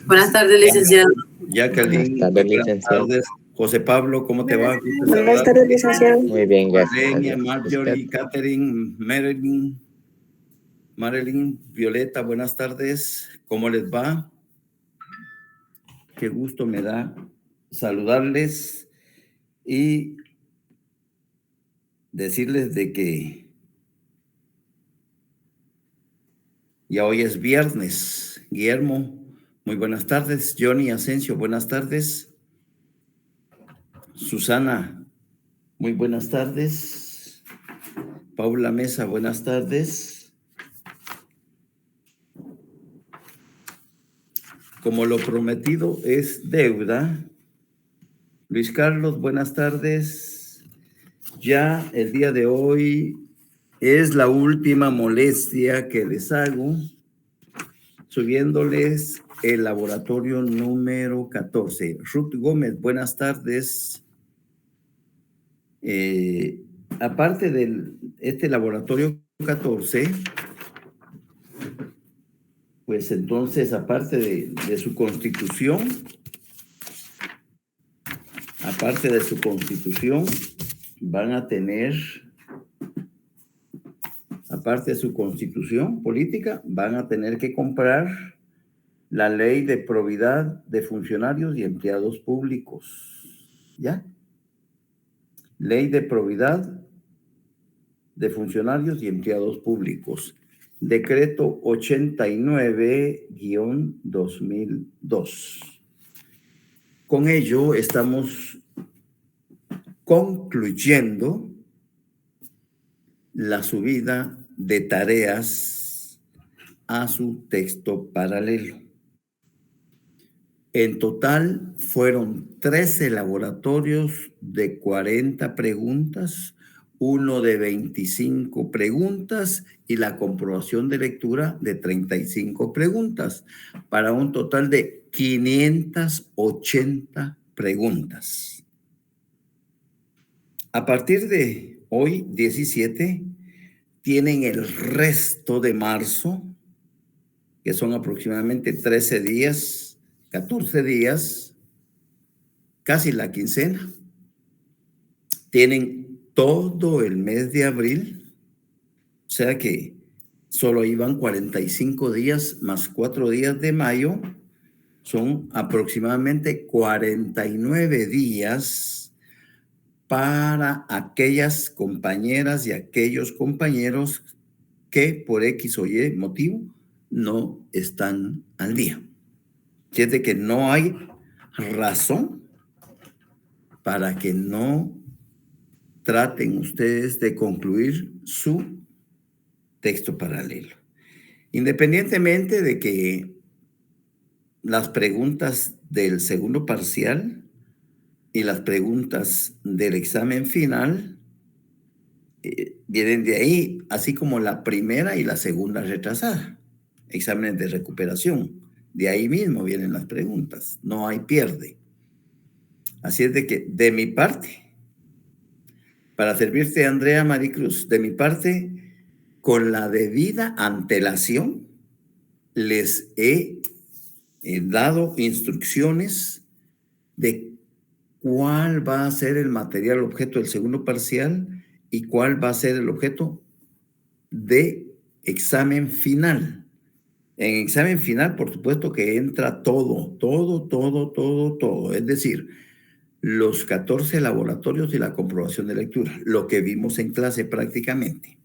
Buenas tardes, licenciado. Jacqueline, Buenas tardes, buenas licenciado. tardes. José Pablo, ¿cómo te va? Buenas tardes, licenciado. Muy bien, gracias. Valeria, Adiós. Marjorie, ¿Usted? Catherine, Marilyn, Violeta, buenas tardes. ¿Cómo les va? Qué gusto me da saludarles y decirles de que ya hoy es viernes. Guillermo, muy buenas tardes. Johnny Asensio, buenas tardes. Susana, muy buenas tardes. Paula Mesa, buenas tardes. Como lo prometido es deuda. Luis Carlos, buenas tardes. Ya el día de hoy es la última molestia que les hago, subiéndoles el laboratorio número 14. Ruth Gómez, buenas tardes. Aparte de este laboratorio 14, pues entonces, aparte de su constitución, van a tener, aparte de su constitución política, van a tener que comprar la ley de probidad de funcionarios y empleados públicos. ¿Ya? Ley de probidad de funcionarios y empleados públicos. Decreto 89-2002. Con ello estamos concluyendo la subida de tareas a su texto paralelo. En total fueron 13 laboratorios de 40 preguntas, uno de 25 preguntas y la comprobación de lectura de 35 preguntas, para un total de 580 preguntas. A partir de hoy, 17, tienen el resto de marzo, que son aproximadamente 13 días, 14 días, casi la quincena. Tienen todo el mes de abril, o sea que solo iban 45 días más 4 días de mayo, son aproximadamente 49 días para aquellas compañeras y aquellos compañeros que por X o Y motivo no están al día. Es de que no hay razón para que no traten ustedes de concluir su texto paralelo. Independientemente de que las preguntas del segundo parcial y las preguntas del examen final vienen de ahí, así como la primera y la segunda retrasada, exámenes de recuperación. De ahí mismo vienen las preguntas, no hay pierde. Así es de que, de mi parte, para servirte, Andrea Maricruz, de mi parte, con la debida antelación, les he dado instrucciones de cuál va a ser el material objeto del segundo parcial y cuál va a ser el objeto de examen final. En examen final, por supuesto que entra todo. Es decir, los 14 laboratorios y la comprobación de lectura, lo que vimos en clase prácticamente.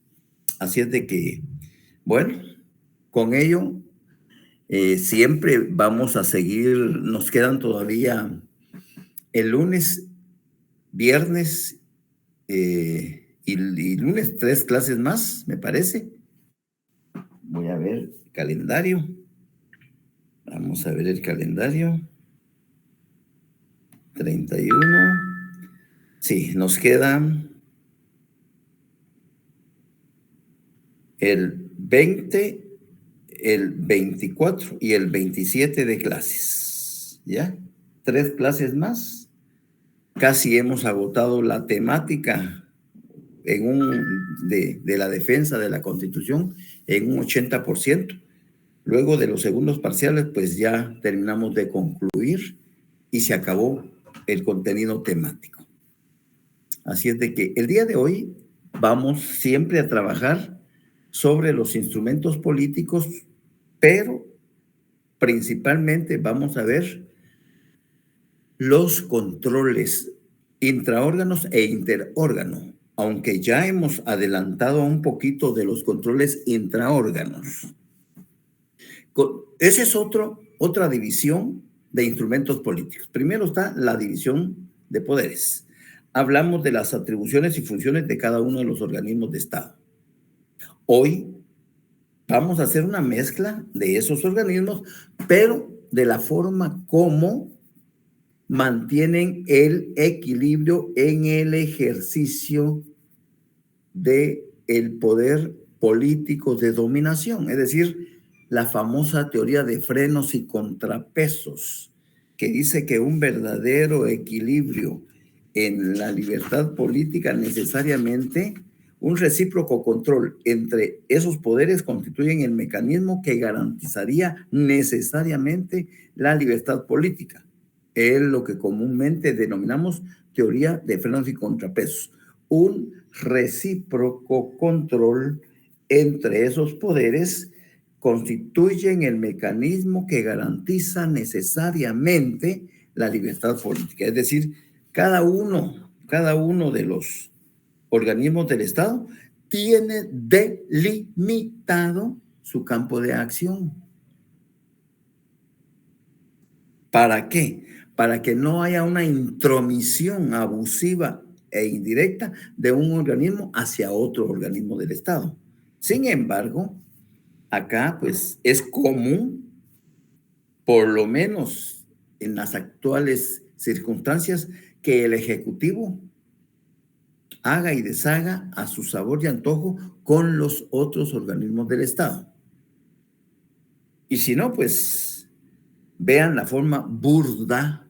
Así es de que, bueno, con ello siempre vamos a seguir, nos quedan todavía el lunes, viernes y lunes 3 clases más, me parece. Voy a ver el calendario. Vamos a ver el calendario. 31. Sí, nos quedan el 20, el 24 y el 27 de clases. ¿Ya? 3 clases más. Casi hemos agotado la temática de la defensa de la Constitución en un 80%. Luego de los segundos parciales, pues ya terminamos de concluir y se acabó el contenido temático. Así es de que el día de hoy vamos siempre a trabajar sobre los instrumentos políticos, pero principalmente vamos a ver los controles intraórganos e interórganos, aunque ya hemos adelantado un poquito de los controles intraórganos. Esa es otra división de instrumentos políticos. Primero está la división de poderes. Hablamos de las atribuciones y funciones de cada uno de los organismos de Estado. Hoy vamos a hacer una mezcla de esos organismos, pero de la forma como mantienen el equilibrio en el ejercicio del poder político de dominación, es decir, la famosa teoría de frenos y contrapesos, que dice que un verdadero equilibrio en la libertad política necesariamente un recíproco control entre esos poderes constituyen el mecanismo que garantizaría necesariamente la libertad política. Es lo que comúnmente denominamos teoría de frenos y contrapesos. Un recíproco control entre esos poderes constituyen el mecanismo que garantiza necesariamente la libertad política. Es decir, cada uno de los organismos del Estado tiene delimitado su campo de acción. ¿Para qué? Para que no haya una intromisión abusiva e indirecta de un organismo hacia otro organismo del Estado. Sin embargo, acá pues es común, por lo menos en las actuales circunstancias, que el Ejecutivo haga y deshaga a su sabor y antojo con los otros organismos del Estado. Y si no, pues vean la forma burda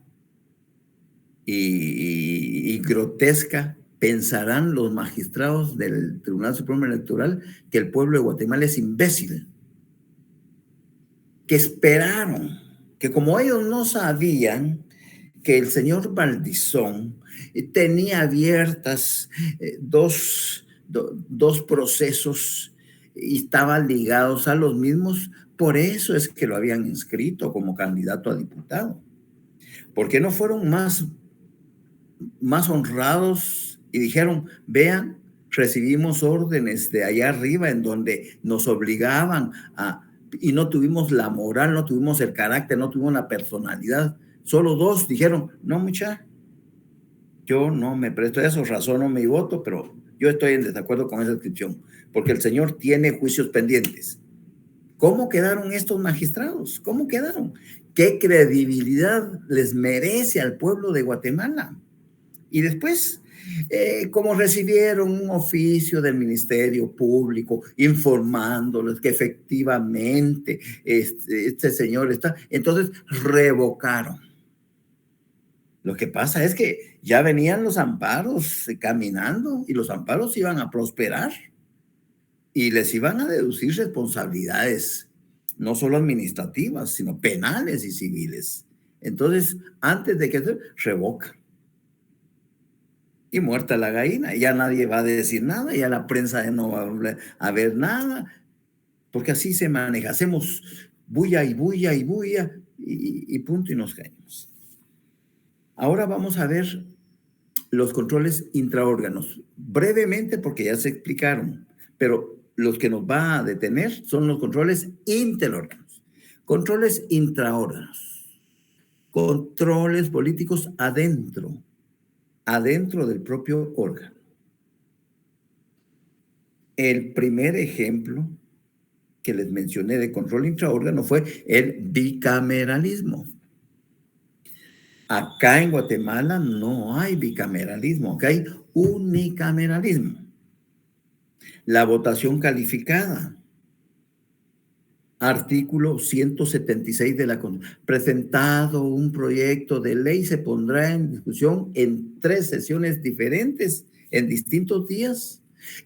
y grotesca, pensarán los magistrados del Tribunal Supremo Electoral que el pueblo de Guatemala es imbécil, que esperaron, que como ellos no sabían que el señor Valdizón tenía abiertas dos procesos y estaban ligados a los mismos, por eso es que lo habían inscrito como candidato a diputado. ¿Por qué no fueron más honrados y dijeron, vean, recibimos órdenes de allá arriba en donde nos obligaban y no tuvimos la moral, no tuvimos el carácter, no tuvimos la personalidad? Solo dos dijeron, no, muchacha, yo no me presto a eso, razono mi voto, pero yo estoy en desacuerdo con esa inscripción, porque el señor tiene juicios pendientes. ¿Cómo quedaron estos magistrados? ¿Cómo quedaron? ¿Qué credibilidad les merece al pueblo de Guatemala? Y después, como recibieron un oficio del Ministerio Público informándoles que efectivamente este señor está, entonces revocaron. Lo que pasa es que ya venían los amparos caminando y los amparos iban a prosperar y les iban a deducir responsabilidades, no solo administrativas, sino penales y civiles. Entonces, antes de que se revocan. Y muerta la gallina, ya nadie va a decir nada, ya la prensa no va a ver nada, porque así se maneja. Hacemos bulla y bulla y bulla y punto y nos caemos. Ahora vamos a ver los controles intraórganos, brevemente porque ya se explicaron, pero los que nos va a detener son los controles interórganos. Controles intraórganos, controles políticos adentro del propio órgano. El primer ejemplo que les mencioné de control intraórgano fue el bicameralismo. Acá en Guatemala no hay bicameralismo, acá hay unicameralismo. La votación calificada. Artículo 176 de la Constitución. Presentado un proyecto de ley, se pondrá en discusión en 3 sesiones diferentes, en distintos días,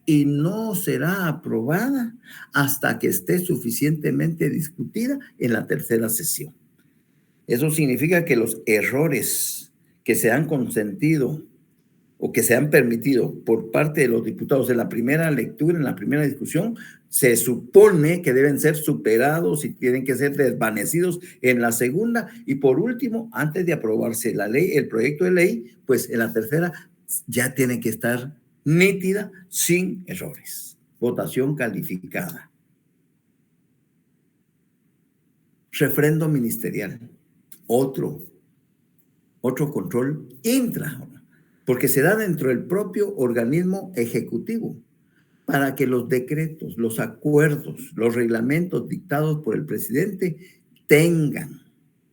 y no será aprobada hasta que esté suficientemente discutida en la tercera sesión. Eso significa que los errores que se han consentido o que se han permitido por parte de los diputados en la primera lectura, en la primera discusión, se supone que deben ser superados y tienen que ser desvanecidos en la segunda. Y por último, antes de aprobarse la ley, el proyecto de ley, pues en la tercera ya tiene que estar nítida, sin errores. Votación calificada. Refrendo ministerial. Otro control intra, porque se da dentro del propio organismo ejecutivo para que los decretos, los acuerdos, los reglamentos dictados por el presidente tengan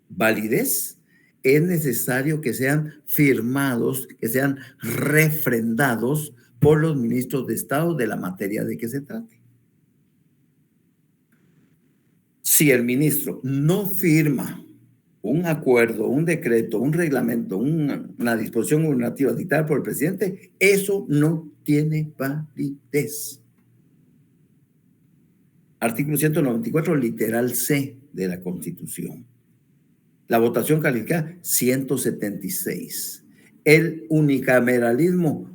validez. Es necesario que sean firmados, que sean refrendados por los ministros de Estado de la materia de que se trate. Si el ministro no firma un acuerdo, un decreto, un reglamento, una disposición normativa dictada por el presidente, eso no tiene validez. Artículo 194, literal C de la Constitución. La votación calificada, 176. El unicameralismo,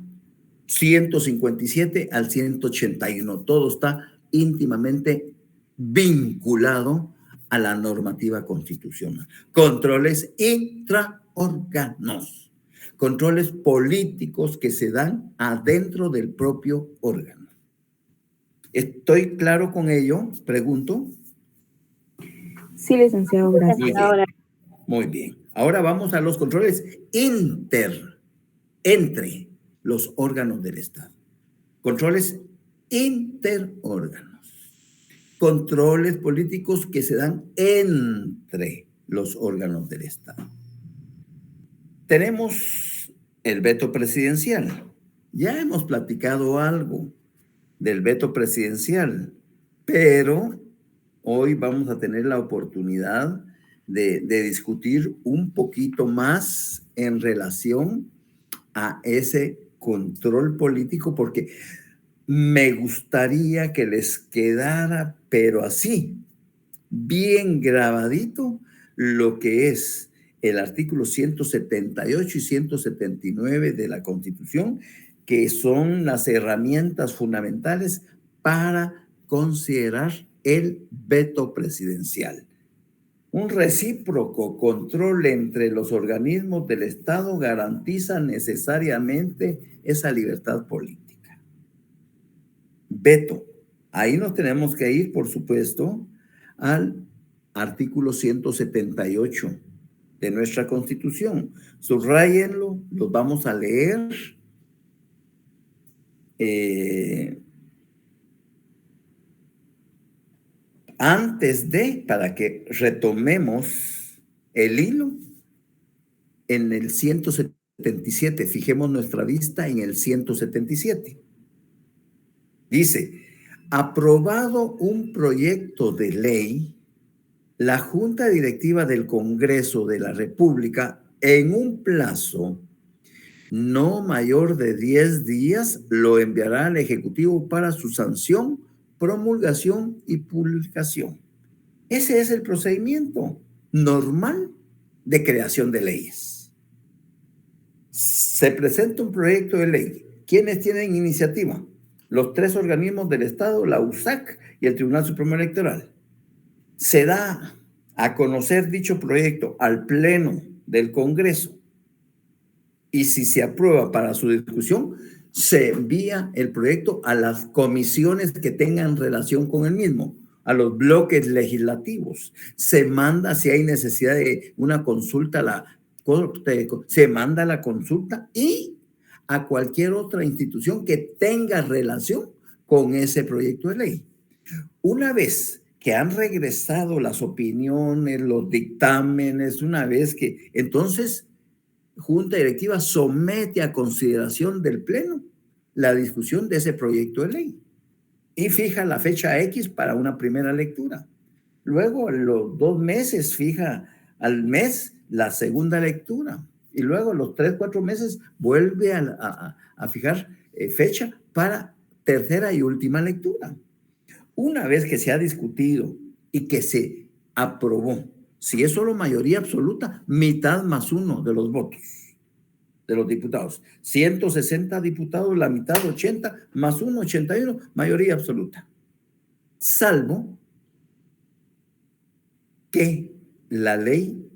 157 al 181. Todo está íntimamente vinculado a la normativa constitucional. Controles intraórganos, controles políticos que se dan adentro del propio órgano. ¿Estoy claro con ello? Pregunto. Sí, licenciado, gracias. Muy bien. Ahora vamos a los controles entre los órganos del Estado. Controles interórganos. Controles políticos que se dan entre los órganos del Estado. Tenemos el veto presidencial. Ya hemos platicado algo del veto presidencial, pero hoy vamos a tener la oportunidad de discutir un poquito más en relación a ese control político, porque me gustaría que les quedara, pero así, bien grabadito, lo que es el artículo 178 y 179 de la Constitución, que son las herramientas fundamentales para considerar el veto presidencial. Un recíproco control entre los organismos del Estado garantiza necesariamente esa libertad política. Veto. Ahí nos tenemos que ir, por supuesto, al artículo 178 de nuestra Constitución. Subrayenlo, los vamos a leer. Para que retomemos el hilo, en el 177, fijemos nuestra vista en el 177. Dice, aprobado un proyecto de ley, la Junta Directiva del Congreso de la República, en un plazo no mayor de 10 días, lo enviará al Ejecutivo para su sanción, promulgación y publicación. Ese es el procedimiento normal de creación de leyes. Se presenta un proyecto de ley. ¿Quiénes tienen iniciativa? Los 3 organismos del Estado, la USAC y el Tribunal Supremo Electoral. Se da a conocer dicho proyecto al Pleno del Congreso y si se aprueba para su discusión, se envía el proyecto a las comisiones que tengan relación con el mismo, a los bloques legislativos. Se manda, si hay necesidad de una consulta a la Corte, se manda la consulta y a cualquier otra institución que tenga relación con ese proyecto de ley. Una vez que han regresado las opiniones, los dictámenes, una vez que, entonces, Junta Directiva somete a consideración del Pleno la discusión de ese proyecto de ley y fija la fecha X para una primera lectura. Luego, a los 2 meses, fija al mes la segunda lectura y luego a los 3, 4 meses vuelve a fijar fecha para tercera y última lectura. Una vez que se ha discutido y que se aprobó, si es solo mayoría absoluta, mitad más uno de los votos de los diputados. 160 diputados, la mitad, 80, más uno, 81, mayoría absoluta. Salvo que la ley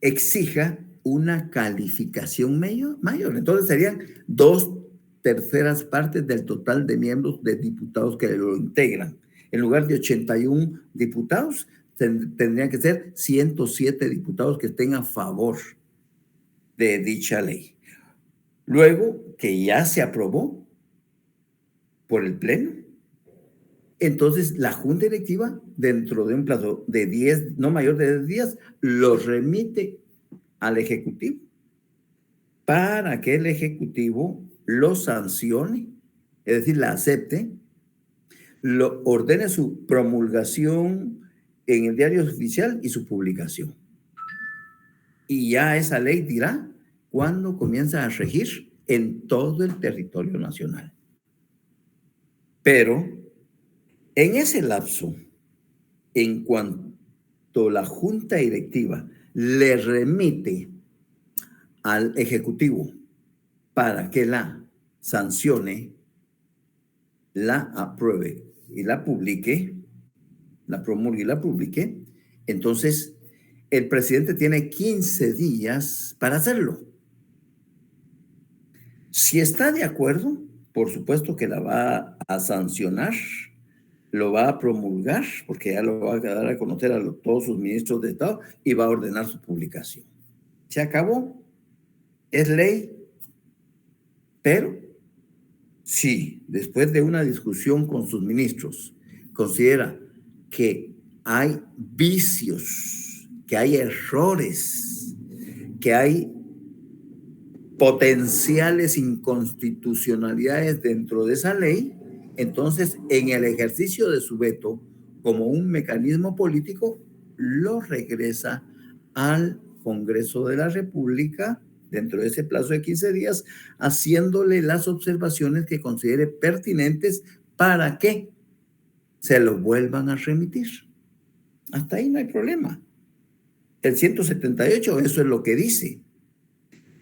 exija una calificación mayor. Entonces serían 2/3 partes del total de miembros de diputados que lo integran. En lugar de 81 diputados, tendrían que ser 107 diputados que estén a favor de dicha ley. Luego que ya se aprobó por el Pleno, entonces la Junta Directiva, dentro de un plazo de 10, no mayor de 10 días, lo remite al Ejecutivo para que el Ejecutivo lo sancione, es decir, la acepte, lo ordene su promulgación en el diario oficial y su publicación. Y ya esa ley dirá cuándo comienza a regir en todo el territorio nacional. Pero en ese lapso, en cuanto la Junta Directiva le remite al Ejecutivo para que la sancione, la apruebe y la publique, la promulgue y la publique, entonces el presidente tiene 15 días para hacerlo. Si está de acuerdo, por supuesto que la va a sancionar, lo va a promulgar, porque ya lo va a dar a conocer a todos sus ministros de Estado y va a ordenar su publicación. Se acabó, es ley, pero si después de una discusión con sus ministros considera que hay vicios, que hay errores, que hay potenciales inconstitucionalidades dentro de esa ley, entonces en el ejercicio de su veto como un mecanismo político, lo regresa al Congreso de la República dentro de ese plazo de 15 días, haciéndole las observaciones que considere pertinentes para que se lo vuelvan a remitir. Hasta ahí no hay problema. El 178, eso es lo que dice.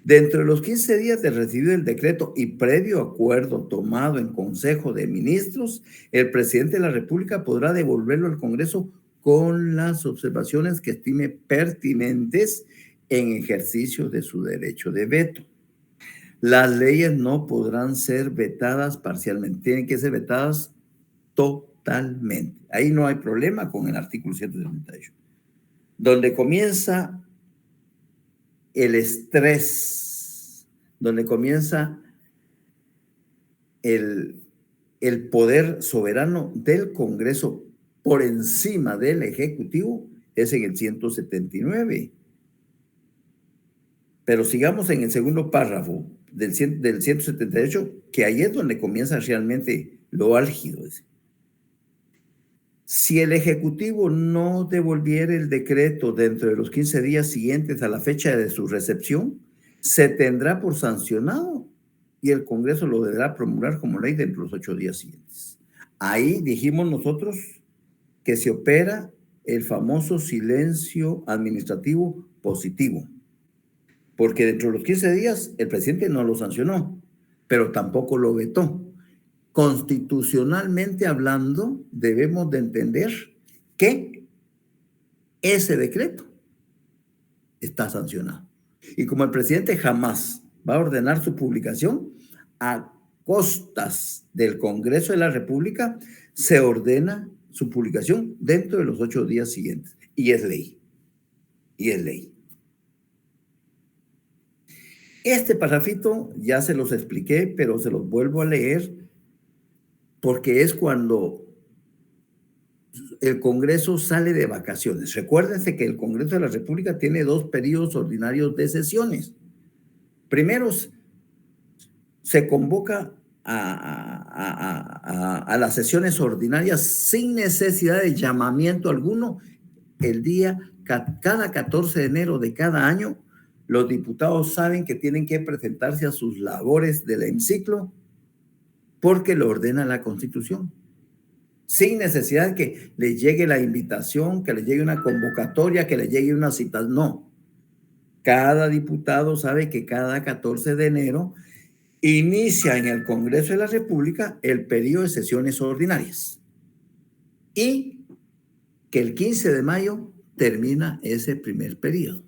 Dentro de los 15 días de recibido el decreto y previo acuerdo tomado en Consejo de Ministros, el presidente de la República podrá devolverlo al Congreso con las observaciones que estime pertinentes en ejercicio de su derecho de veto. Las leyes no podrán ser vetadas parcialmente, tienen que ser vetadas totalmente. Ahí no hay problema con el artículo 178. Donde comienza el estrés, donde comienza el poder soberano del Congreso por encima del Ejecutivo, es en el 179. Pero sigamos en el segundo párrafo del 178, que ahí es donde comienza realmente lo álgido. Si el Ejecutivo no devolviera el decreto dentro de los 15 días siguientes a la fecha de su recepción, se tendrá por sancionado y el Congreso lo deberá promulgar como ley dentro de los 8 días siguientes. Ahí dijimos nosotros que se opera el famoso silencio administrativo positivo, porque dentro de los 15 días el presidente no lo sancionó, pero tampoco lo vetó. Constitucionalmente hablando, debemos de entender que ese decreto está sancionado. Y como el presidente jamás va a ordenar su publicación, a costas del Congreso de la República, se ordena su publicación dentro de los 8 días siguientes. Y es ley. Y es ley. Este parrafito ya se los expliqué, pero se los vuelvo a leer porque es cuando el Congreso sale de vacaciones. Recuérdense que el Congreso de la República tiene 2 periodos ordinarios de sesiones. Primero, se convoca a las sesiones ordinarias sin necesidad de llamamiento alguno el día, cada 14 de enero de cada año. Los diputados saben que tienen que presentarse a sus labores del hemiciclo porque lo ordena la Constitución, sin necesidad de que le llegue la invitación, que le llegue una convocatoria, que le llegue una cita. No. Cada diputado sabe que cada 14 de enero inicia en el Congreso de la República el periodo de sesiones ordinarias y que el 15 de mayo termina ese primer periodo.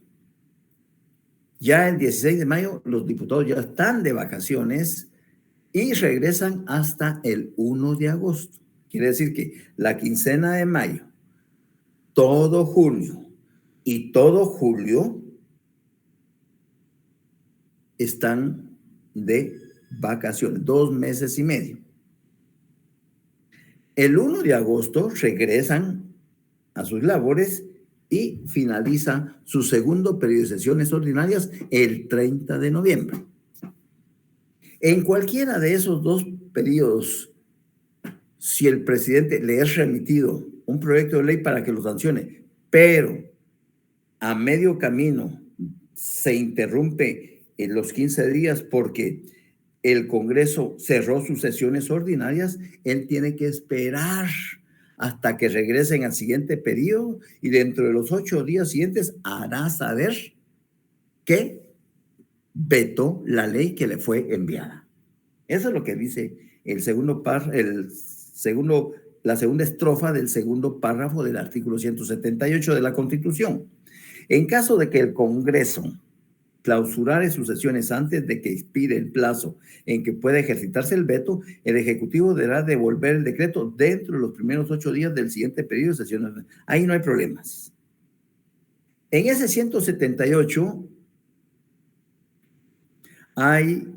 Ya el 16 de mayo los diputados ya están de vacaciones y regresan hasta el 1 de agosto. Quiere decir que la quincena de mayo, todo junio y todo julio están de vacaciones, 2 meses y medio. El 1 de agosto regresan a sus labores y finaliza su segundo periodo de sesiones ordinarias el 30 de noviembre. En cualquiera de esos 2 periodos, si el presidente le es remitido un proyecto de ley para que lo sancione, pero a medio camino se interrumpe en los 15 días porque el Congreso cerró sus sesiones ordinarias, él tiene que esperar hasta que regresen al siguiente periodo y dentro de los 8 días siguientes hará saber que vetó la ley que le fue enviada. Eso es lo que dice la segunda estrofa del segundo párrafo del artículo 178 de la Constitución. En caso de que el Congreso clausurare sus sesiones antes de que expire el plazo en que puede ejercitarse el veto, el Ejecutivo deberá devolver el decreto dentro de los primeros 8 días del siguiente periodo de sesiones. Ahí no hay problemas. En ese 178 hay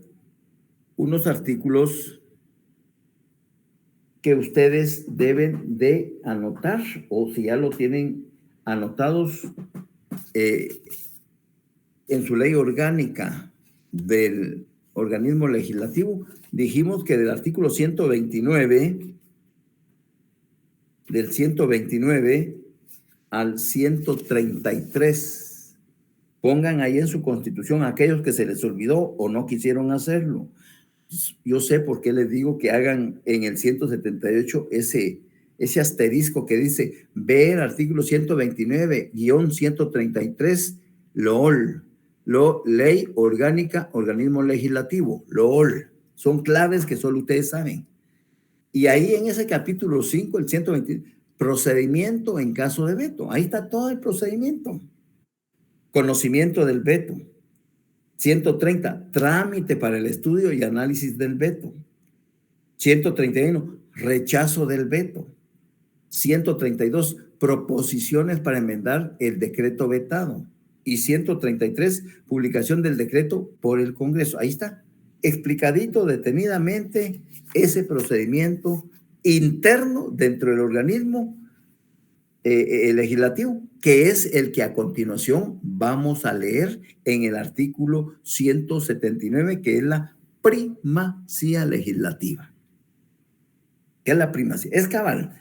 unos artículos que ustedes deben de anotar, o si ya lo tienen anotados en su ley orgánica del organismo legislativo, dijimos que del artículo 129, del 129 al 133, pongan ahí en su Constitución a aquellos que se les olvidó o no quisieron hacerlo. Yo sé por qué les digo que hagan en el 178 ese asterisco que dice ver artículo 129-133 LOL, ley orgánica, organismo legislativo, LOL. Son claves que solo ustedes saben. Y ahí en ese capítulo 5, el 120, procedimiento en caso de veto. Ahí está todo el procedimiento. Conocimiento del veto. 130, trámite para el estudio y análisis del veto. 131, rechazo del veto. 132, proposiciones para enmendar el decreto vetado. Y 133, publicación del decreto por el Congreso. Ahí está, explicadito detenidamente ese procedimiento interno dentro del organismo legislativo, que es el que a continuación vamos a leer en el artículo 179, que es la primacía legislativa. ¿Qué es la primacía? Es cabal.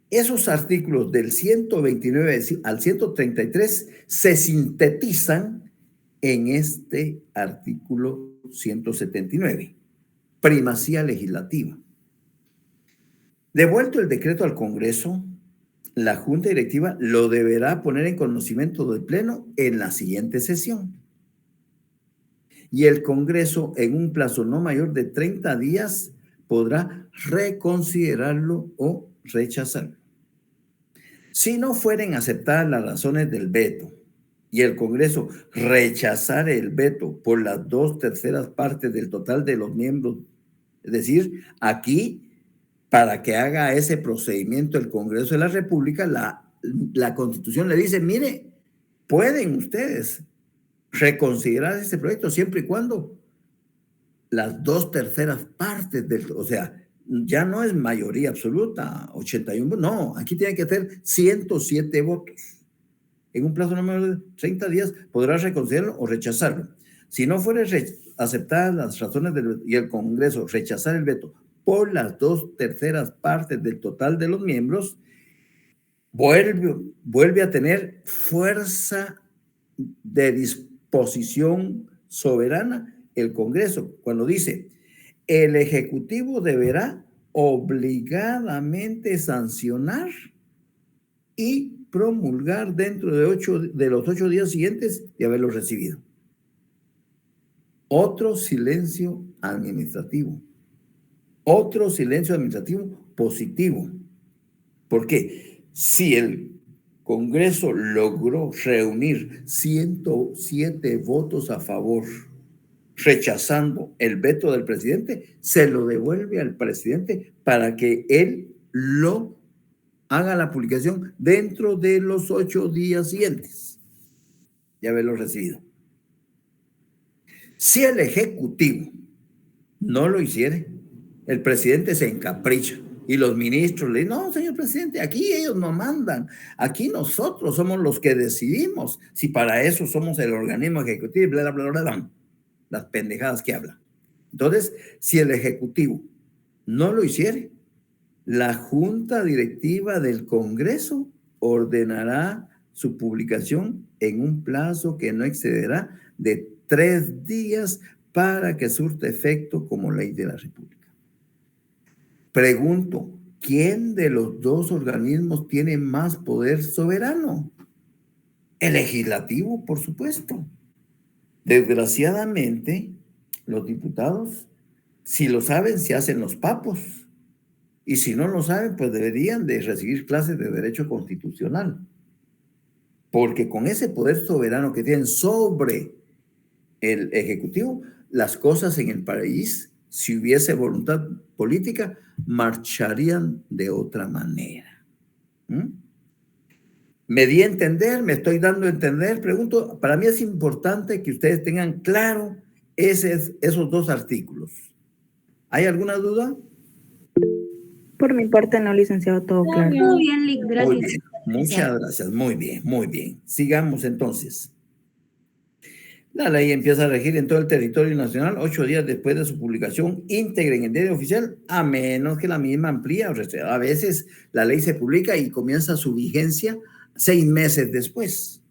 Esos artículos del 129 al 133 se sintetizan en este artículo 179, primacía legislativa. Devuelto el decreto al Congreso, la Junta Directiva lo deberá poner en conocimiento del Pleno en la siguiente sesión. Y el Congreso, en un plazo no mayor de 30 días, podrá reconsiderarlo o rechazarlo. Si no fueren aceptadas las razones del veto y el Congreso rechazara el veto por las 2/3 partes del total de los miembros, es decir, aquí, para que haga ese procedimiento el Congreso de la República, la Constitución le dice, mire, pueden ustedes reconsiderar ese proyecto siempre y cuando las 2/3 partes o sea, ya no es mayoría absoluta, 81, no, aquí tiene que ser 107 votos. En un plazo no menor de 30 días podrá reconsiderarlo o rechazarlo. Si no fueran aceptadas las razones y el Congreso rechazar el veto por las 2/3 partes del total de los miembros, vuelve a tener fuerza de disposición soberana el Congreso, cuando dice, el Ejecutivo deberá obligadamente sancionar y promulgar dentro de los 8 días siguientes de haberlo recibido. Otro silencio administrativo. Otro silencio administrativo positivo. Porque si el Congreso logró reunir 107 votos a favor, rechazando el veto del presidente, se lo devuelve al presidente para que él lo haga la publicación dentro de los 8 días siguientes de haberlo recibido. Si el Ejecutivo no lo hiciere, el presidente se encapricha y los ministros le dicen, no, señor presidente, aquí ellos no mandan, aquí nosotros somos los que decidimos, si para eso somos el organismo ejecutivo, bla, bla, bla, bla, las pendejadas que hablan. Entonces, si el Ejecutivo no lo hiciere, la Junta Directiva del Congreso ordenará su publicación en un plazo que no excederá de 3 días para que surta efecto como ley de la República. Pregunto, ¿quién de los dos organismos tiene más poder soberano? El legislativo, por supuesto. Desgraciadamente, los diputados, si lo saben, se hacen los papos. Y si no lo saben, pues deberían de recibir clases de derecho constitucional. Porque con ese poder soberano que tienen sobre el Ejecutivo, las cosas en el país, si hubiese voluntad política, marcharían de otra manera. ¿Me di a entender? ¿Me estoy dando a entender? Pregunto, para mí es importante que ustedes tengan claro esos 2 artículos. ¿Hay alguna duda? Por mi parte, no, licenciado, todo claro. Muy bien, Lick, gracias. Muy bien, muchas gracias. Muy bien, muy bien. Sigamos entonces. La ley empieza a regir en todo el territorio nacional 8 días después de su publicación íntegra en el diario oficial, a menos que la misma amplíe. A veces la ley se publica y comienza su vigencia 6 meses después.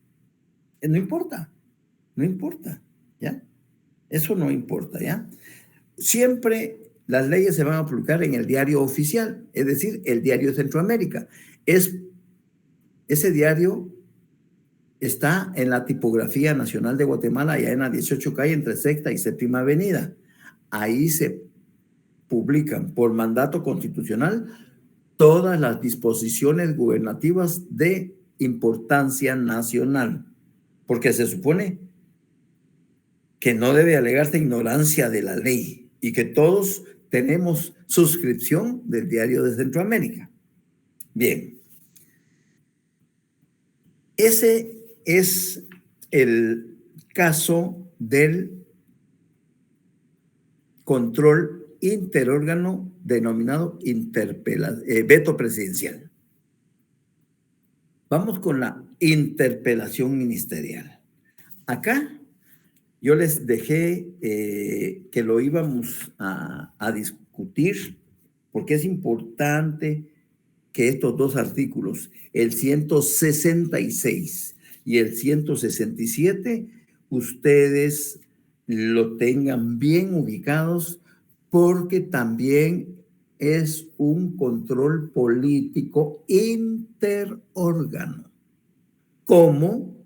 No importa, no importa, ¿ya? Eso no importa, ¿ya? Siempre las leyes se van a publicar en el diario oficial, es decir, el diario de Centroamérica. Ese diario está en la Tipografía Nacional de Guatemala, allá en la 18 calle, entre Sexta y Séptima Avenida. Ahí se publican por mandato constitucional todas las disposiciones gubernativas de importancia nacional, porque se supone que no debe alegarse ignorancia de la ley y que todos tenemos suscripción del diario de Centroamérica. Bien. Ese es el caso del control interórgano denominado veto presidencial. Vamos con la interpelación ministerial. Acá yo les dejé que lo íbamos a discutir porque es importante que estos 2 artículos, el 166 y el 167, ustedes lo tengan bien ubicados porque también es un control político interórgano. Como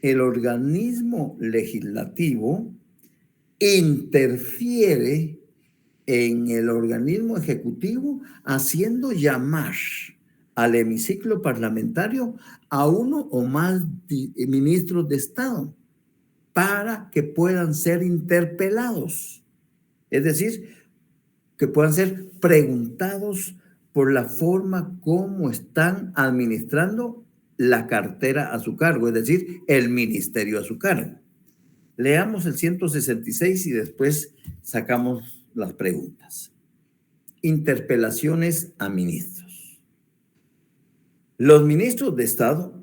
el organismo legislativo interfiere en el organismo ejecutivo haciendo llamar al hemiciclo parlamentario a uno o más ministros de Estado para que puedan ser interpelados. Es decir, que puedan ser preguntados por la forma como están administrando la cartera a su cargo, es decir, el ministerio a su cargo. Leamos el 166 y después sacamos las preguntas. Interpelaciones a ministros. Los ministros de Estado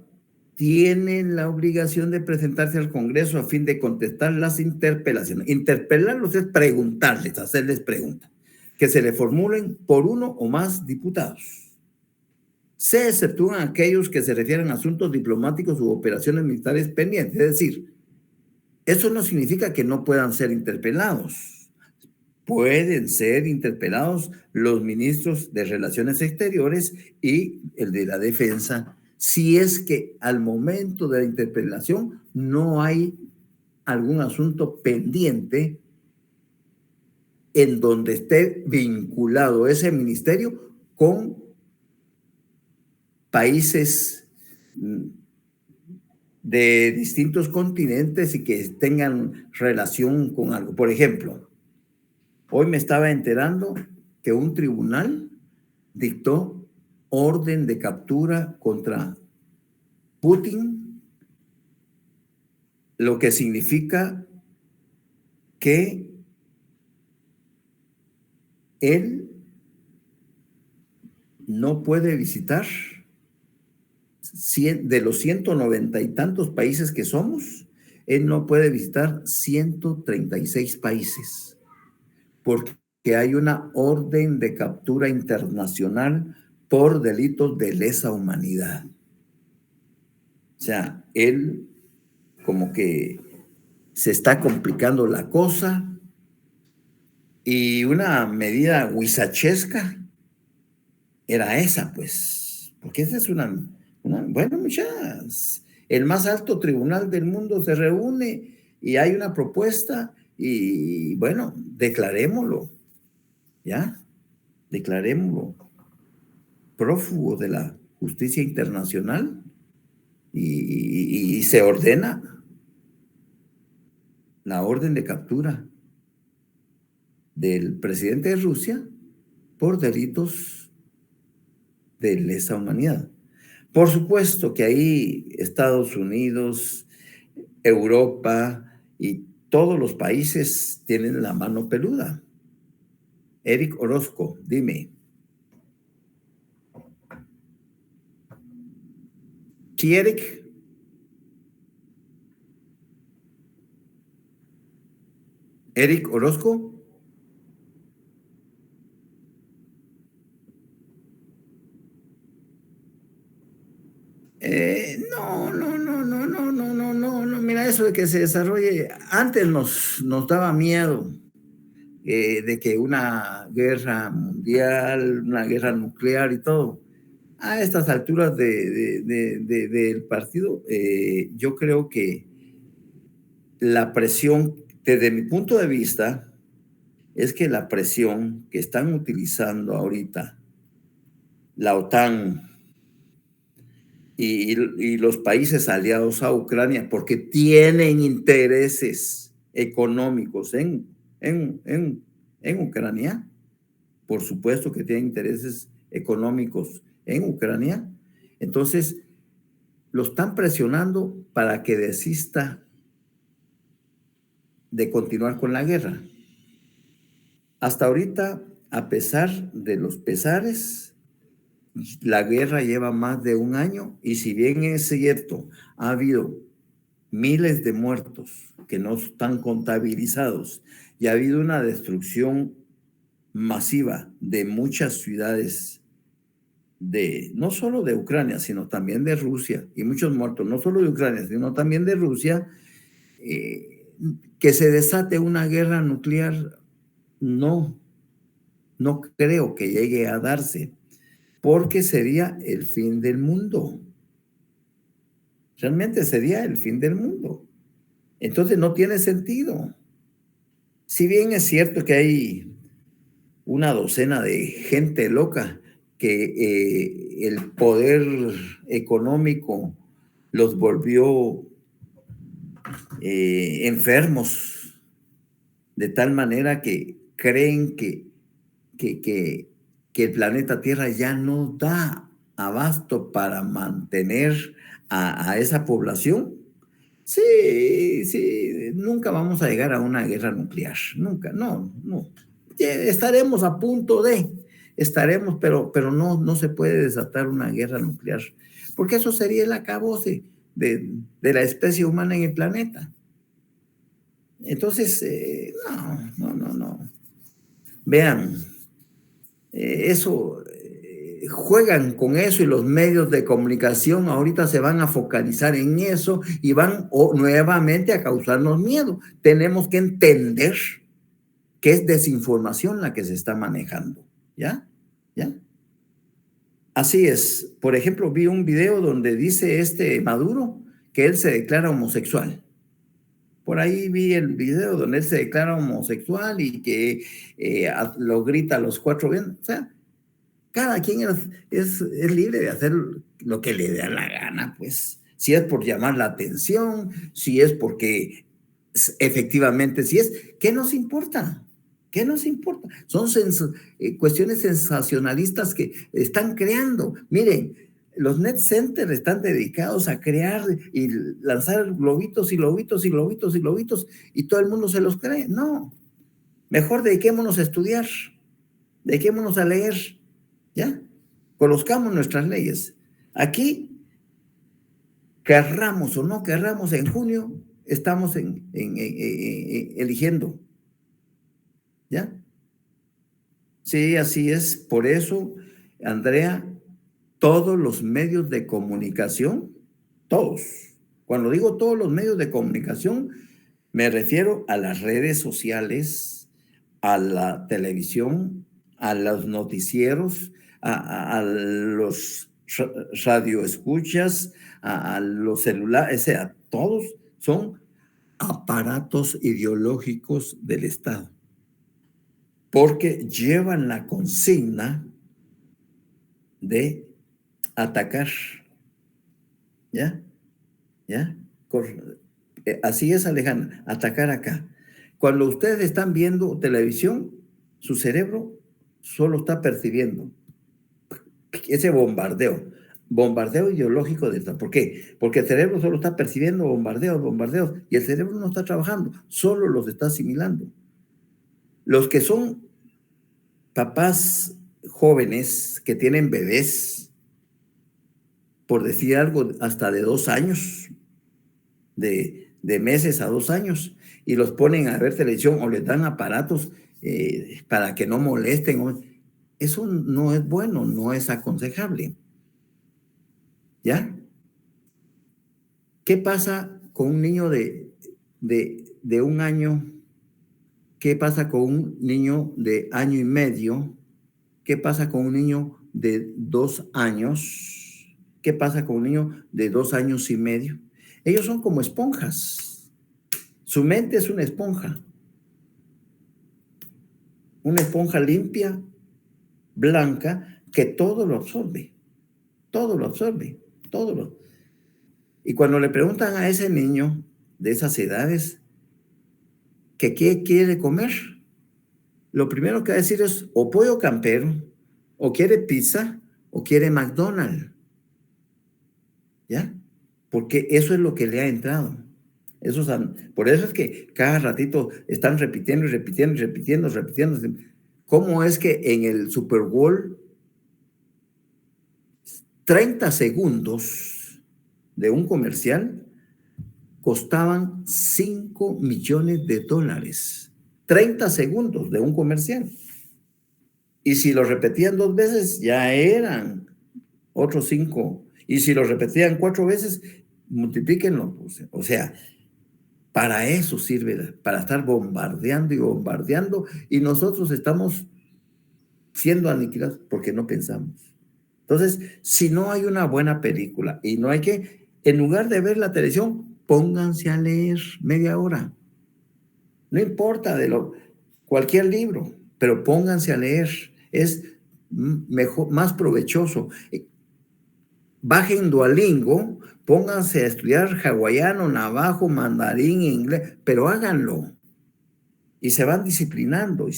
tienen la obligación de presentarse al Congreso a fin de contestar las interpelaciones. Interpelarlos es preguntarles, hacerles preguntas, que se le formulen por uno o más diputados. Se exceptúan aquellos que se refieren a asuntos diplomáticos u operaciones militares pendientes. Es decir, eso no significa que no puedan ser interpelados. pueden ser interpelados los ministros de Relaciones Exteriores y el de la Defensa, si es que al momento de la interpelación no hay algún asunto pendiente en donde esté vinculado ese ministerio con países de distintos continentes y que tengan relación con algo. Por ejemplo, hoy me estaba enterando que un tribunal dictó orden de captura contra Putin, lo que significa que él no puede visitar de los 190 y tantos países que somos, él no puede visitar 136 países, porque hay una orden de captura internacional por delitos de lesa humanidad. O sea, él como que se está complicando la cosa y una medida huizachesca era esa, pues, porque esa es bueno, muchachas, el más alto tribunal del mundo se reúne y hay una propuesta y bueno, declarémoslo, ¿ya? Declarémoslo prófugo de la justicia internacional y se ordena la orden de captura del presidente de Rusia por delitos de lesa humanidad. Por supuesto que ahí Estados Unidos, Europa y todos los países tienen la mano peluda. Eric Orozco, dime. ¿Sí, Eric? ¿Eric Orozco? No, mira, eso de que se desarrolle, antes nos daba miedo de que una guerra mundial, una guerra nuclear y todo. A estas alturas del partido, yo creo que la presión, desde mi punto de vista, es que la presión que están utilizando ahorita la OTAN y los países aliados a Ucrania, porque tienen intereses económicos en Ucrania, por supuesto que tienen intereses económicos en Ucrania, entonces lo están presionando para que desista de continuar con la guerra. Hasta ahorita, a pesar de los pesares, la guerra lleva más de un año y si bien es cierto, ha habido miles de muertos que no están contabilizados y ha habido una destrucción masiva de muchas ciudades no solo de Ucrania, sino también de Rusia, y muchos muertos, no solo de Ucrania, sino también de Rusia, que se desate una guerra nuclear, no creo que llegue a darse, porque sería el fin del mundo. Realmente sería el fin del mundo. Entonces no tiene sentido. Si bien es cierto que hay una docena de gente loca que el poder económico los volvió enfermos, de tal manera que creen que el planeta Tierra ya no da abasto para mantener a esa población. Sí, nunca vamos a llegar a una guerra nuclear, nunca, no. Estaremos a punto pero no se puede desatar una guerra nuclear, porque eso sería el acabose de la especie humana en el planeta. Entonces, no. Vean, eso, juegan con eso y los medios de comunicación ahorita se van a focalizar en eso y van nuevamente a causarnos miedo. Tenemos que entender que es desinformación la que se está manejando. ¿Ya? ¿Ya? Así es. Por ejemplo, vi un video donde dice Maduro que él se declara homosexual. Por ahí vi el video donde él se declara homosexual y que lo grita a los 4 vientos. O sea, cada quien es libre de hacer lo que le dé la gana, pues. Si es por llamar la atención, si es porque efectivamente, si es, ¿qué nos importa? ¿Qué nos importa? Son cuestiones sensacionalistas que están creando. Miren, los net centers están dedicados a crear y lanzar globitos y globitos y globitos y globitos y todo el mundo se los cree. No, mejor dediquémonos a estudiar, dediquémonos a leer, ¿ya? Conozcamos nuestras leyes. Aquí, querramos o no querramos, en junio estamos eligiendo, ¿ya? Sí, así es. Por eso, Andrea, todos los medios de comunicación, todos. Cuando digo todos los medios de comunicación, me refiero a las redes sociales, a la televisión, a los noticieros, a los radioescuchas, a los celulares, o sea, todos son aparatos ideológicos del Estado, porque llevan la consigna de atacar. ¿Ya? ¿Ya? Así es, Alejandra, atacar acá. Cuando ustedes están viendo televisión, su cerebro solo está percibiendo ese bombardeo ideológico de esto. ¿Por qué? Porque el cerebro solo está percibiendo bombardeos, y el cerebro no está trabajando, solo los está asimilando. Los que son papás jóvenes que tienen bebés, por decir algo, hasta de 2 años, de meses a 2 años, y los ponen a ver televisión o les dan aparatos para que no molesten. Eso no es bueno, no es aconsejable. ¿Ya? ¿Qué pasa con un niño de 1 año? ¿Qué pasa con un niño de 1 año y medio? ¿Qué pasa con un niño de 2 años? ¿Qué pasa con un niño de 2 años y medio? Ellos son como esponjas. Su mente es una esponja limpia, blanca, que todo lo absorbe. Y cuando le preguntan a ese niño de esas edades que qué quiere comer, lo primero que va a decir es o pollo campero, o quiere pizza, o quiere McDonald's. ¿Ya? Porque eso es lo que le ha entrado. Por eso es que cada ratito están repitiendo. ¿Cómo es que en el Super Bowl 30 segundos de un comercial costaban $5 millones? 30 segundos de un comercial. Y si lo repetían 2 veces, ya eran otros 5. Y si lo repetían 4 veces, multiplíquenlo. O sea, para eso sirve, para estar bombardeando, y nosotros estamos siendo aniquilados porque no pensamos. Entonces, si no hay una buena película y no hay que, en lugar de ver la televisión, pónganse a leer media hora. No importa cualquier libro, pero pónganse a leer. Es mejor, más provechoso. Bajen Duolingo, pónganse a estudiar hawaiano, navajo, mandarín, inglés, pero háganlo. Y se van disciplinando.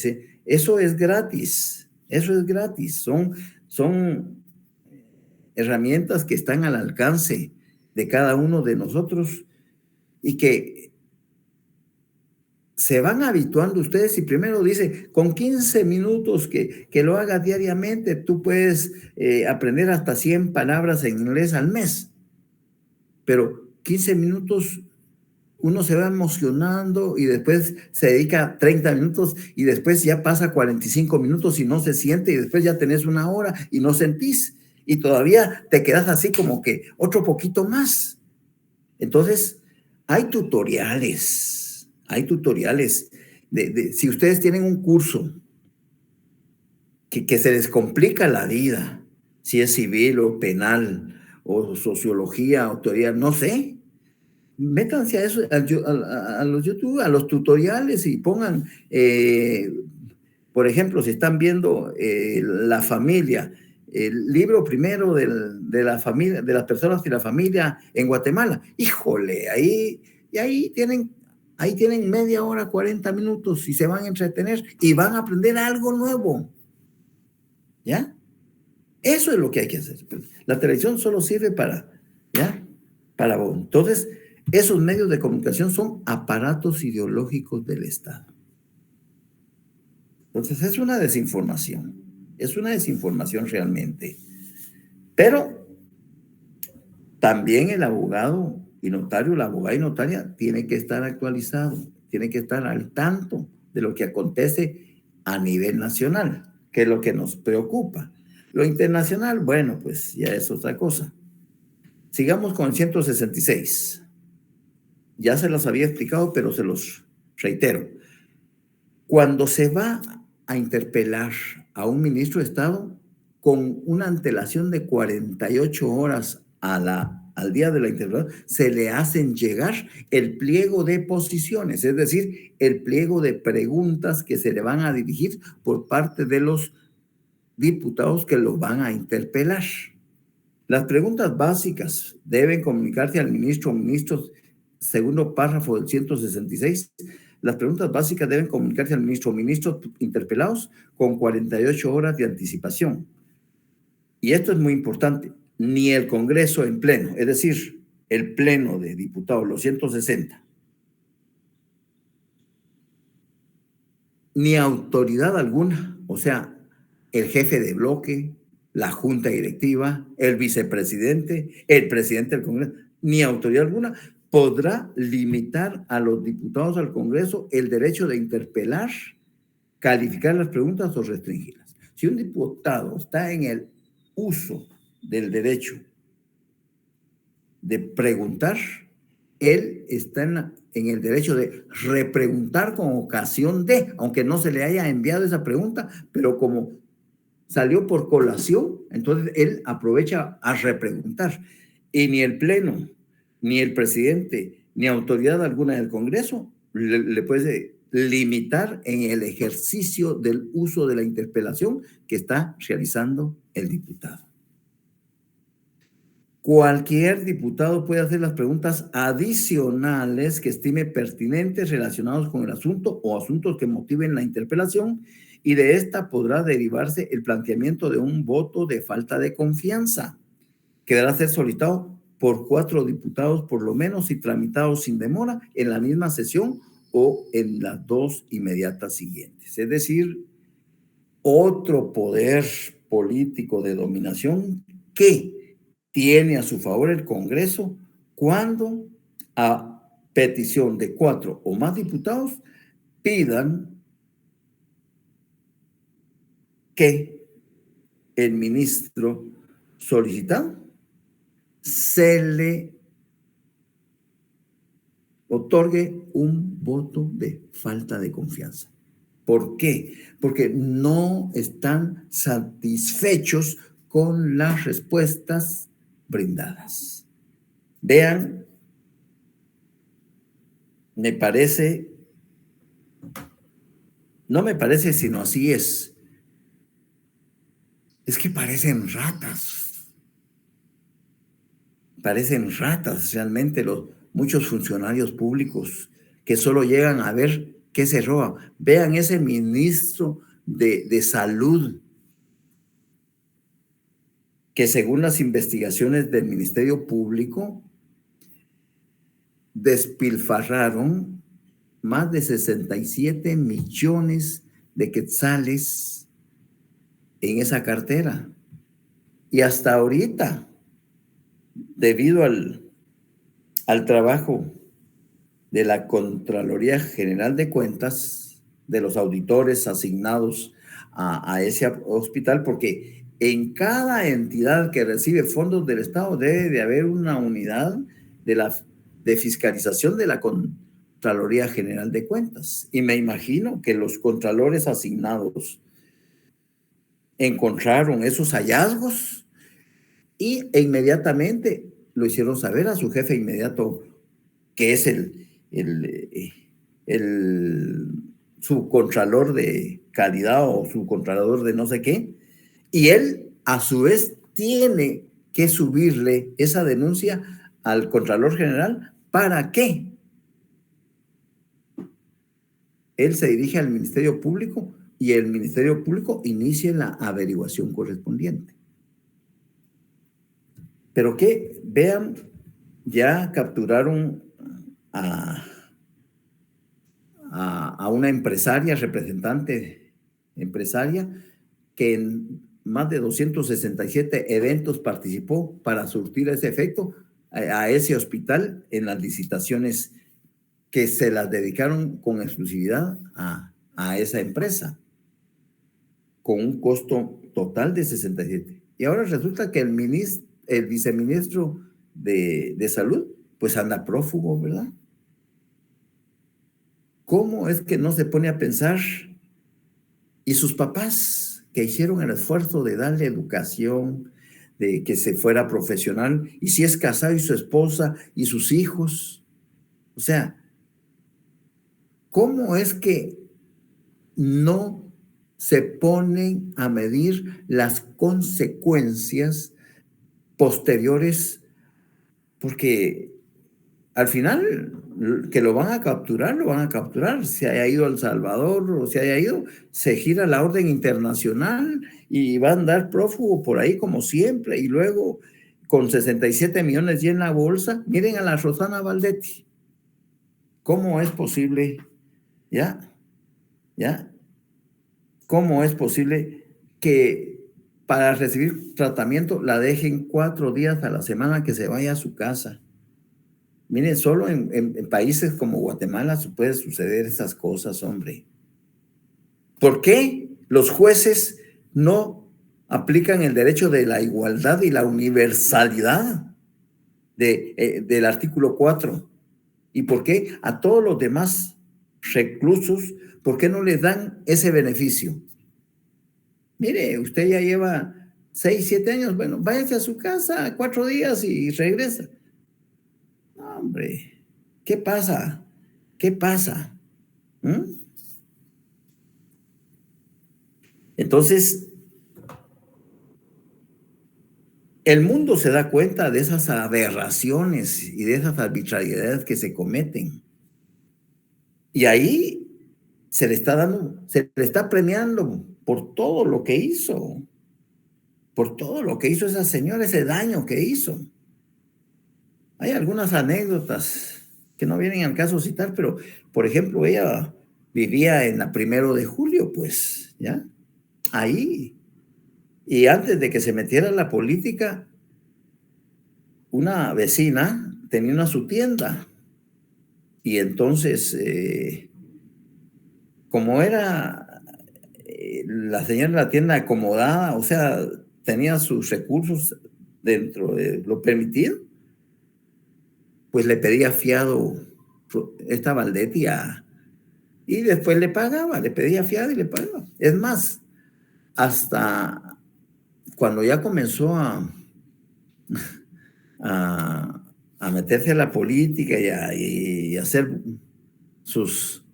Eso es gratis. Son herramientas que están al alcance de cada uno de nosotros y que se van habituando ustedes. Y primero dice, con 15 minutos que lo hagas diariamente, tú puedes aprender hasta 100 palabras en inglés al mes. Pero 15 minutos uno se va emocionando y después se dedica 30 minutos y después ya pasa 45 minutos y no se siente, y después ya tenés 1 hora y no sentís y todavía te quedas así como que otro poquito más. Entonces, hay tutoriales si ustedes tienen un curso que se les complica la vida, si es civil o penal, o sociología, o teoría, no sé, métanse a eso, a los YouTube, a los tutoriales y pongan, por ejemplo, si están viendo la familia, el libro primero de la familia, de las personas y la familia en Guatemala, híjole, ahí tienen media hora, 40 minutos y se van a entretener y van a aprender algo nuevo. ¿Ya? Eso es lo que hay que hacer. La televisión solo sirve ¿ya? Para vos. Entonces, esos medios de comunicación son aparatos ideológicos del Estado. Entonces, es una desinformación. Es una desinformación realmente. Pero también el abogado y notario, la abogada y notaria, tiene que estar actualizado, tiene que estar al tanto de lo que acontece a nivel nacional, que es lo que nos preocupa. Lo internacional, bueno, pues ya es otra cosa. Sigamos con el 166. Ya se los había explicado, pero se los reitero. Cuando se va a interpelar a un ministro de Estado con una antelación de 48 horas al día de la interpelación, se le hacen llegar el pliego de posiciones, es decir, el pliego de preguntas que se le van a dirigir por parte de los diputados que lo van a interpelar. Las preguntas básicas deben comunicarse al ministro o ministros, segundo párrafo del 166. Las preguntas básicas deben comunicarse al ministro o ministros interpelados con 48 horas de anticipación. Y esto es muy importante. Ni el Congreso en pleno, es decir, el pleno de diputados, los 160, ni autoridad alguna, o sea, el jefe de bloque, la junta directiva, el vicepresidente, el presidente del Congreso, ni autoridad alguna podrá limitar a los diputados al Congreso el derecho de interpelar, calificar las preguntas o restringirlas. Si un diputado está en el uso del derecho de preguntar, él está en el derecho de repreguntar con ocasión de, aunque no se le haya enviado esa pregunta, pero como salió por colación, entonces él aprovecha a repreguntar. Y ni el Pleno, ni el presidente, ni autoridad alguna del Congreso le puede limitar en el ejercicio del uso de la interpelación que está realizando el diputado. Cualquier diputado puede hacer las preguntas adicionales que estime pertinentes relacionados con el asunto o asuntos que motiven la interpelación, y de esta podrá derivarse el planteamiento de un voto de falta de confianza, que deberá ser solicitado por 4 diputados por lo menos y tramitado sin demora en la misma sesión o en las 2 inmediatas siguientes. Es decir, otro poder político de dominación que tiene a su favor el Congreso cuando, a petición de 4 o más diputados, pidan que el ministro solicitado se le otorgue un voto de falta de confianza. ¿Por qué? Porque no están satisfechos con las respuestas brindadas. Vean, me parece, no me parece, sino así es. Es que parecen ratas realmente muchos funcionarios públicos que solo llegan a ver qué se roba. Vean ese ministro de Salud, que según las investigaciones del Ministerio Público, despilfarraron más de 67 millones de quetzales en esa cartera. Y hasta ahorita, debido al trabajo de la Contraloría General de Cuentas, de los auditores asignados a ese hospital, porque en cada entidad que recibe fondos del Estado debe de haber una unidad de fiscalización de la Contraloría General de Cuentas. Y me imagino que los contralores asignados encontraron esos hallazgos y inmediatamente lo hicieron saber a su jefe inmediato, que es el subcontralor de calidad o subcontralor de no sé qué, y él a su vez tiene que subirle esa denuncia al Contralor General. ¿Para qué? Él se dirige al Ministerio Público y el Ministerio Público inicia la averiguación correspondiente. Pero que vean, ya capturaron a una empresaria, representante empresaria, que en más de 267 eventos participó para surtir ese efecto a ese hospital en las licitaciones que se las dedicaron con exclusividad a esa empresa, con un costo total de 67. Y ahora resulta que el viceministro de Salud, pues anda prófugo, ¿verdad? ¿Cómo es que no se pone a pensar? Y sus papás, que hicieron el esfuerzo de darle educación, de que se fuera profesional, y si es casado y su esposa y sus hijos. O sea, ¿cómo es que no se ponen a medir las consecuencias posteriores? Porque al final, que lo van a capturar, lo van a capturar. Se haya ido a El Salvador o se haya ido, se gira la orden internacional y va a andar prófugo por ahí como siempre. Y luego, con 67 millones ya en la bolsa, miren a la Rosana Valdetti. ¿Cómo es posible? ¿Ya? ¿Cómo es posible que para recibir tratamiento la dejen 4 días a la semana que se vaya a su casa? Miren, solo en países como Guatemala puede suceder esas cosas, hombre. ¿Por qué los jueces no aplican el derecho de la igualdad y la universalidad del artículo 4? ¿Y por qué a todos los demás reclusos, por qué no les dan ese beneficio? Mire, usted ya lleva 6, 7 años, bueno, váyase a su casa 4 días y regresa. Hombre, ¿qué pasa? ¿Qué pasa? Entonces, el mundo se da cuenta de esas aberraciones y de esas arbitrariedades que se cometen. Y ahí se le está premiando por todo lo que hizo. Por todo lo que hizo esa señora, ese daño que hizo. Hay algunas anécdotas que no vienen al caso citar, pero, por ejemplo, ella vivía en la 1 de julio, pues, ¿ya? Ahí. Y antes de que se metiera en la política, una vecina tenía su tienda. Y entonces, como era la señora de la tienda acomodada, o sea, tenía sus recursos dentro de lo permitido, pues le pedía fiado esta Valdetti y después le pagaba, le pedía fiado y le pagaba. Es más, hasta cuando ya comenzó a meterse a la política y a hacer sus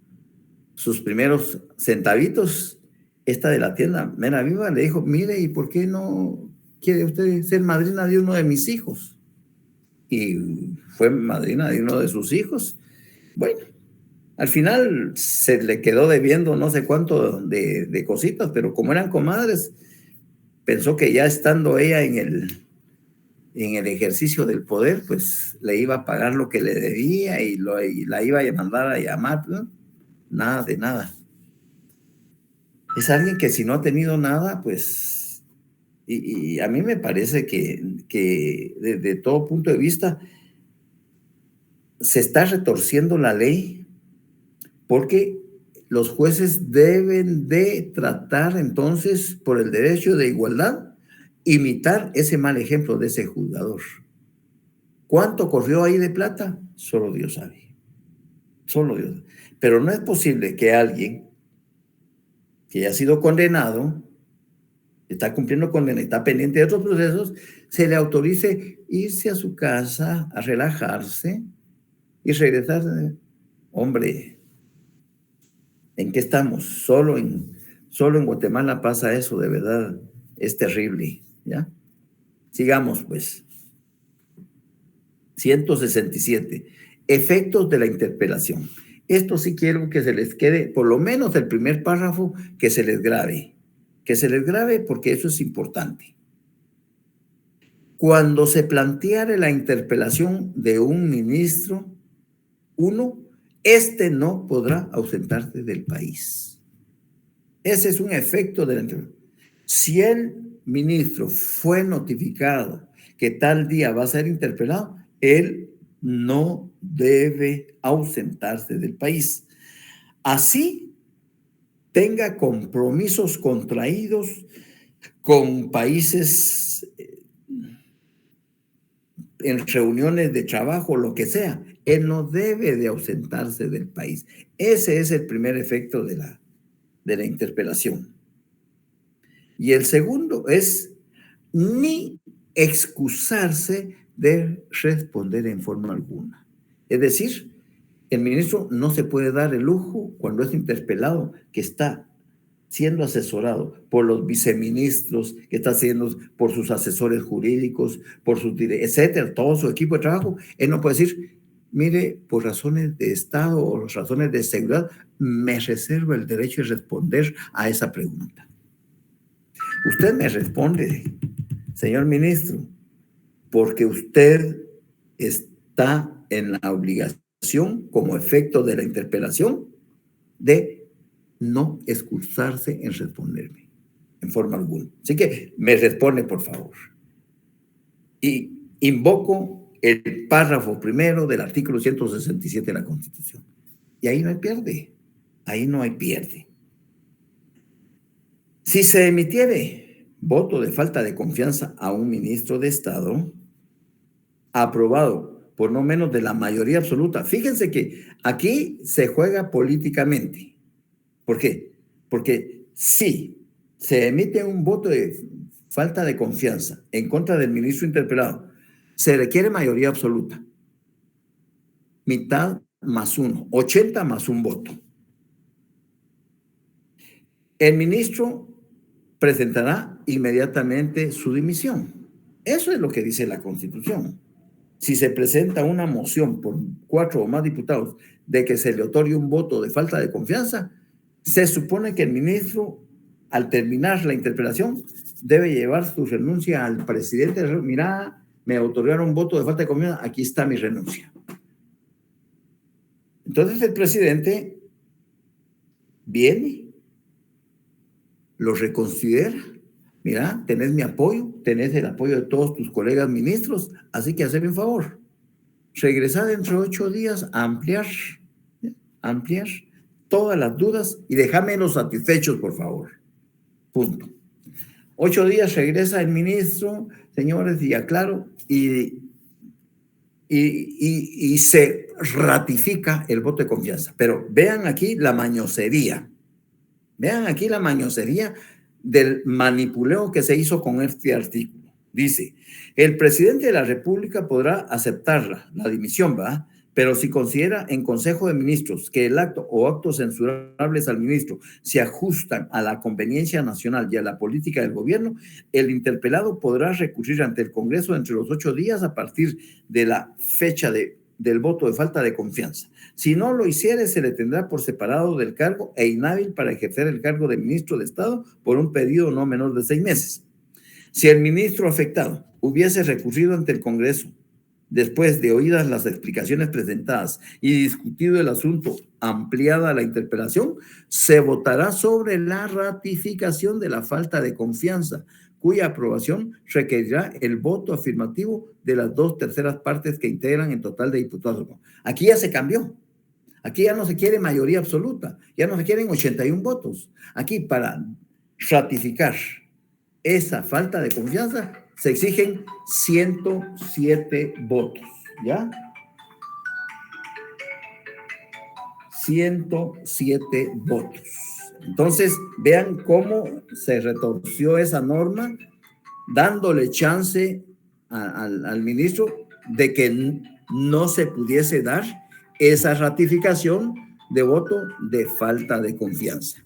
primeros centavitos, esta de la tienda Mera Viva le dijo, mire, ¿y por qué no quiere usted ser madrina de uno de mis hijos? Y fue madrina de uno de sus hijos. Bueno, al final se le quedó debiendo no sé cuánto de cositas, pero como eran comadres, pensó que ya estando ella en el ejercicio del poder, pues le iba a pagar lo que le debía y la iba a mandar a llamar, ¿no? Nada de nada. Es alguien que si no ha tenido nada, pues, y a mí me parece que desde todo punto de vista se está retorciendo la ley, porque los jueces deben de tratar entonces por el derecho de igualdad, imitar ese mal ejemplo de ese juzgador. ¿Cuánto corrió ahí de plata? Solo Dios sabe. Solo Dios. Pero no es posible que alguien que ya ha sido condenado, está cumpliendo condena, está pendiente de otros procesos, se le autorice irse a su casa a relajarse y regresar. Hombre, ¿en qué estamos? Solo en Guatemala pasa eso, de verdad, es terrible, ¿ya? Sigamos, pues. 167. Efectos de la interpelación. Esto sí quiero que se les quede, por lo menos el primer párrafo, que se les grabe. Que se les grabe porque eso es importante. Cuando se planteare la interpelación de un ministro, uno, este no podrá ausentarse del país. Ese es un efecto de la interpelación. Si el ministro fue notificado que tal día va a ser interpelado, él no debe ausentarse del país. Así tenga compromisos contraídos con países en reuniones de trabajo, lo que sea, él no debe de ausentarse del país. Ese es el primer efecto de la interpelación. Y el segundo es ni excusarse de responder en forma alguna. Es decir, el ministro no se puede dar el lujo cuando es interpelado que está siendo asesorado por los viceministros, que está siendo por sus asesores jurídicos, por sus etcétera, todo su equipo de trabajo. Él no puede decir, mire, por razones de Estado o razones de seguridad, me reservo el derecho de responder a esa pregunta. Usted me responde, señor ministro, porque usted está en la obligación, como efecto de la interpelación, de no excusarse en responderme en forma alguna. Así que me responde, por favor. Y invoco el párrafo primero del artículo 167 de la Constitución. Y ahí no hay pierde. Ahí no hay pierde. Si se emitiere voto de falta de confianza a un ministro de Estado, aprobado por no menos de la mayoría absoluta. Fíjense que aquí se juega políticamente. ¿Por qué? Porque si se emite un voto de falta de confianza en contra del ministro interpelado, se requiere mayoría absoluta. Mitad más uno, 80 más un voto. El ministro presentará inmediatamente su dimisión. Eso es lo que dice la Constitución. Si se presenta una moción por 4 o más diputados de que se le otorgue un voto de falta de confianza, se supone que el ministro, al terminar la interpelación, debe llevar su renuncia al presidente. Mira, me otorgaron un voto de falta de confianza, aquí está mi renuncia. Entonces el presidente viene, lo reconsidera. Mira, tenés mi apoyo, tenés el apoyo de todos tus colegas ministros, así que hazme un favor. Regresá dentro de 8 días a ampliar todas las dudas y déjamelos satisfechos, por favor. Punto. 8 días regresa el ministro, señores, y aclaro, y se ratifica el voto de confianza. Pero vean aquí la mañosería. Vean aquí la mañosería del manipuleo que se hizo con este artículo. Dice, el presidente de la República podrá aceptar la dimisión, ¿va? Pero si considera en Consejo de Ministros que el acto o actos censurables al ministro se ajustan a la conveniencia nacional y a la política del gobierno, el interpelado podrá recurrir ante el Congreso entre los 8 días a partir de la fecha del voto de falta de confianza. Si no lo hiciere, se le tendrá por separado del cargo e inhábil para ejercer el cargo de ministro de Estado por un periodo no menor de 6 meses. Si el ministro afectado hubiese recurrido ante el Congreso después de oídas las explicaciones presentadas y discutido el asunto, ampliada la interpelación, se votará sobre la ratificación de la falta de confianza, cuya aprobación requerirá el voto afirmativo de las 2/3 partes que integran el total de diputados. Aquí ya se cambió. Aquí ya no se quiere mayoría absoluta, ya no se quieren 81 votos. Aquí, para ratificar esa falta de confianza, se exigen 107 votos, ¿ya? 107 votos. Entonces, vean cómo se retorció esa norma, dándole chance al ministro de que no se pudiese dar esa ratificación de voto de falta de confianza,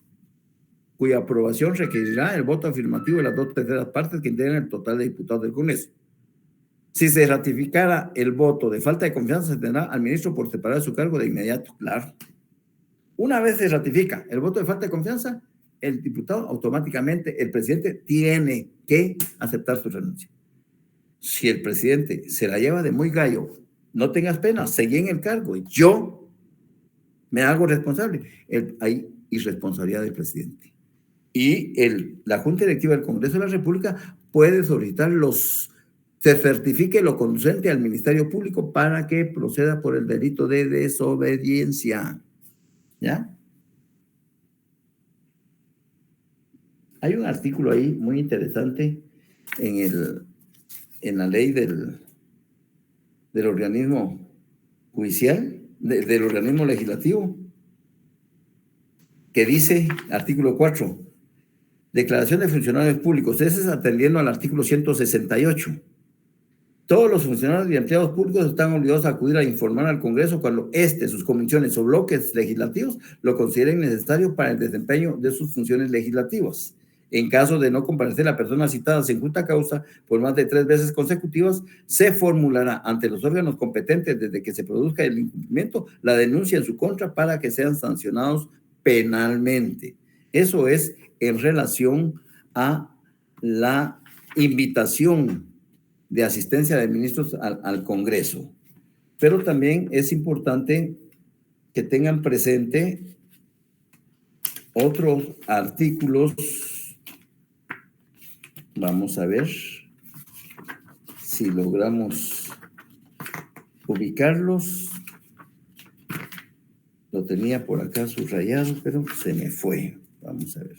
cuya aprobación requerirá el voto afirmativo de las 2/3 partes que integran el total de diputados del Congreso. Si se ratificara el voto de falta de confianza, se tendrá al ministro por separado de su cargo de inmediato, claro. Una vez se ratifica el voto de falta de confianza, el diputado automáticamente, el presidente tiene que aceptar su renuncia. Si el presidente se la lleva de muy gallo, no tengas pena, seguí en el cargo, yo me hago responsable. Hay irresponsabilidad del presidente. Y la Junta Directiva del Congreso de la República puede solicitar se certifique lo conducente al Ministerio Público para que proceda por el delito de desobediencia. ¿Ya? Hay un artículo ahí muy interesante en la ley del organismo judicial, del organismo legislativo, que dice, artículo 4, declaración de funcionarios públicos, ese es atendiendo al artículo 168. Todos los funcionarios y empleados públicos están obligados a acudir a informar al Congreso cuando sus comisiones o bloques legislativos lo consideren necesario para el desempeño de sus funciones legislativas. En caso de no comparecer la persona citada sin justa causa por más de 3 veces consecutivas, se formulará ante los órganos competentes desde que se produzca el incumplimiento la denuncia en su contra para que sean sancionados penalmente. Eso es en relación a la invitación de asistencia de ministros al Congreso. Pero también es importante que tengan presente otros artículos. Vamos a ver si logramos ubicarlos. Lo tenía por acá subrayado, pero se me fue. Vamos a ver.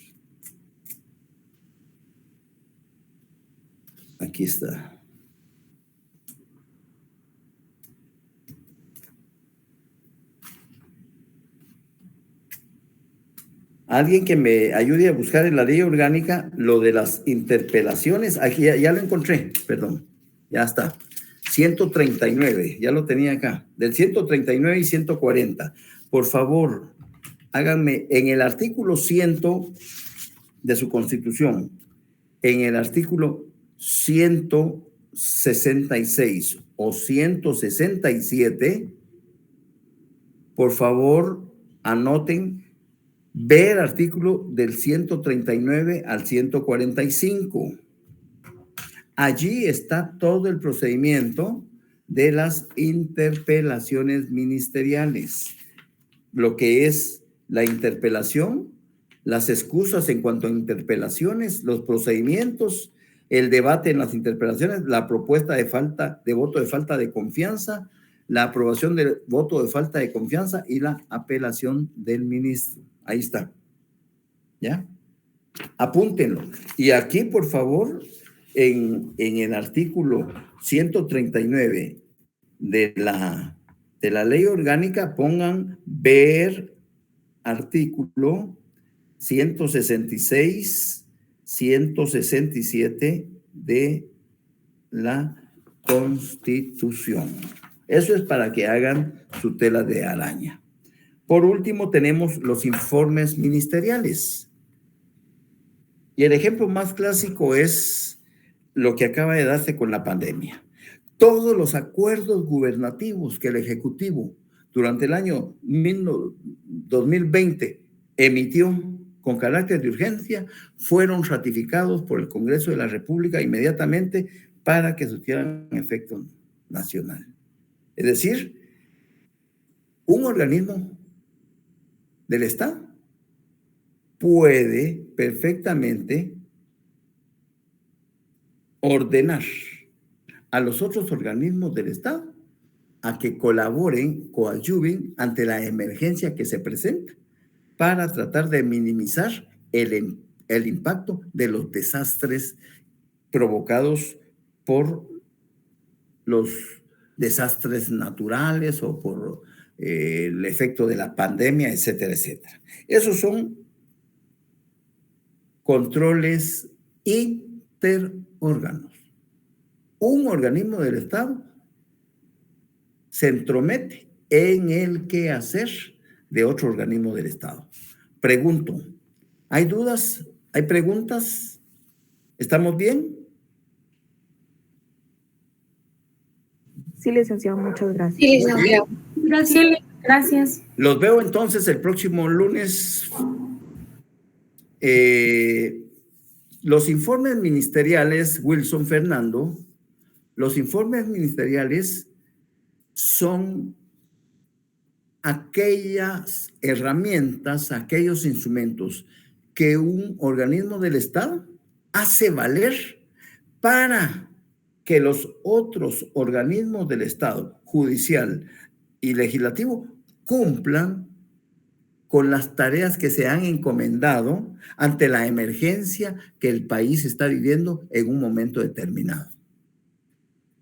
Aquí está. Alguien que me ayude a buscar en la ley orgánica lo de las interpelaciones. Aquí ya lo encontré, perdón. Ya está. 139, ya lo tenía acá. Del 139 y 140. Por favor, háganme en el artículo 100 de su Constitución, en el artículo 166 o 167, por favor, anoten ver artículo del 139 al 145. Allí está todo el procedimiento de las interpelaciones ministeriales, lo que es la interpelación, las excusas en cuanto a interpelaciones, los procedimientos, el debate en las interpelaciones, la propuesta de voto de falta de confianza, la aprobación del voto de falta de confianza y la apelación del ministro. Ahí está. ¿Ya? Apúntenlo. Y aquí, por favor, en el artículo 139 de la ley orgánica, pongan ver artículo 166, 167 de la Constitución. Eso es para que hagan su tela de araña. Por último, tenemos los informes ministeriales. Y el ejemplo más clásico es lo que acaba de darse con la pandemia. Todos los acuerdos gubernativos que el Ejecutivo durante el año 2020 emitió con carácter de urgencia fueron ratificados por el Congreso de la República inmediatamente para que surtieran efecto nacional. Es decir, un organismo del Estado puede perfectamente ordenar a los otros organismos del Estado a que colaboren, coadyuven ante la emergencia que se presenta para tratar de minimizar el impacto de los desastres provocados por los desastres naturales o por el efecto de la pandemia, etcétera, etcétera. Esos son controles interórganos. Un organismo del Estado se entromete en el quehacer de otro organismo del Estado. Pregunto, ¿hay dudas? ¿Hay preguntas? ¿Estamos bien? Sí, licenciado, muchas gracias. Sí, licenciado. Gracias. Gracias. Los veo entonces el próximo lunes. Los informes ministeriales, Wilson Fernando, los informes ministeriales son aquellas herramientas, aquellos instrumentos que un organismo del Estado hace valer para que los otros organismos del Estado, judicial y legislativo, cumplan con las tareas que se han encomendado ante la emergencia que el país está viviendo en un momento determinado.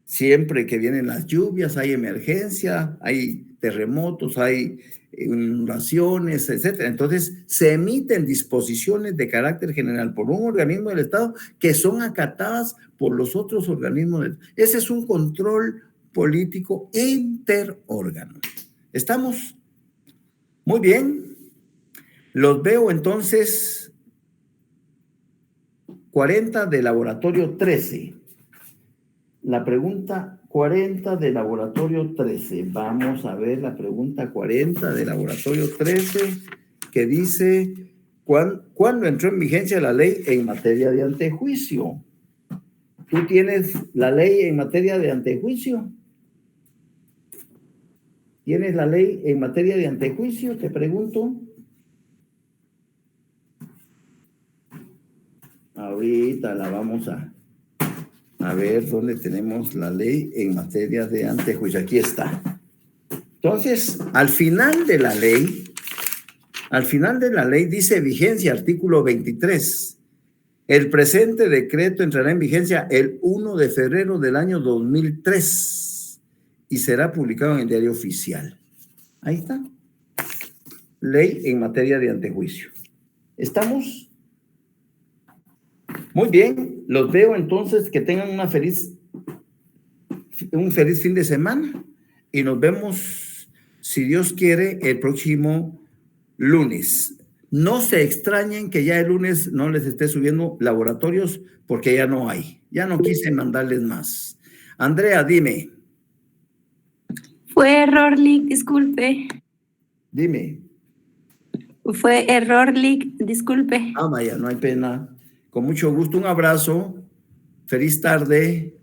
Siempre que vienen las lluvias, hay emergencia, hay terremotos, hay inundaciones, etc. Entonces, se emiten disposiciones de carácter general por un organismo del Estado que son acatadas por los otros organismos del Estado. Ese es un control político interórgano. ¿Estamos? Muy bien. Los veo entonces 40 de laboratorio 13. La pregunta 40 de laboratorio 13. Vamos a ver la pregunta 40 de laboratorio 13 que dice, ¿cuándo entró en vigencia la ley en materia de antejuicio? ¿Tú tienes la ley en materia de antejuicio? ¿Tienes la ley en materia de antejuicio? Te pregunto. Ahorita la vamos a ver dónde tenemos la ley en materia de antejuicio. Aquí está. Entonces, al final de la ley dice vigencia, artículo 23. El presente decreto entrará en vigencia el 1 de febrero del año 2003 y será publicado en el Diario Oficial. Ahí está. Ley en materia de antejuicio. ¿Estamos? Muy bien, los veo entonces, que tengan un feliz fin de semana y nos vemos, si Dios quiere, el próximo lunes. No se extrañen que ya el lunes no les esté subiendo laboratorios porque ya no hay. Ya no quise mandarles más. Andrea, dime. Fue error, Lick, disculpe. Dime. Fue error, Lick, disculpe. Vaya, no hay pena. Con mucho gusto, un abrazo. Feliz tarde.